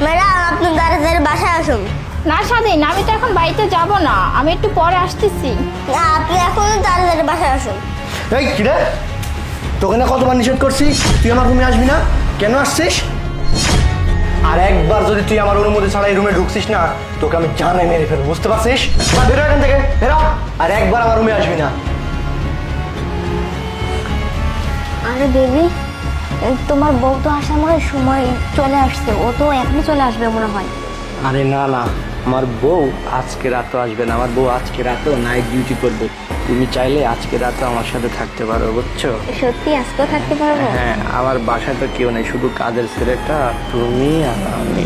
Madam আপনি তাড়াতাড়ি বাসায় আসুন। না স্বাধীন, আমি তো এখন বাড়িতে যাব না, আমি একটু পরে আসতেছি। না আপনি এখন তাড়াতাড়ি বাসায় আসুন। এই কিরে, তোকে না কতবার নিষেধ করছি তুই আমার রুমে আসবি না, কেন আসছিস? আর একবার যদি তুই আমার অনুমতি ছাড়া এই রুমে ঢুকছিস না, তোকে আমি জানে মেরে ফেলবো, বুঝতে পারছিস? বেরো এখান থেকে, বেরো। আর একবার আমার রুমে আসবি না। আরে বেবি, তোমার বউ তো আসার মনে হয় সময় চলে আসছে, ও তো এখনই চলে আসবে মনে হয়। আরে না না, আমার বউ আজকে রাতও আসবে না, আমার বউ আজকে রাতেও নাইট ডিউটি করবে। তুমি চাইলে আজকে রাতে আমার সাথে থাকতে পারো, বুঝছো? সত্যি আজকেও থাকতে পারবো? হ্যাঁ, আমার বাসায় তো কেউ নেই, শুধু কাজের ছেলেটা তুমি আর আমি।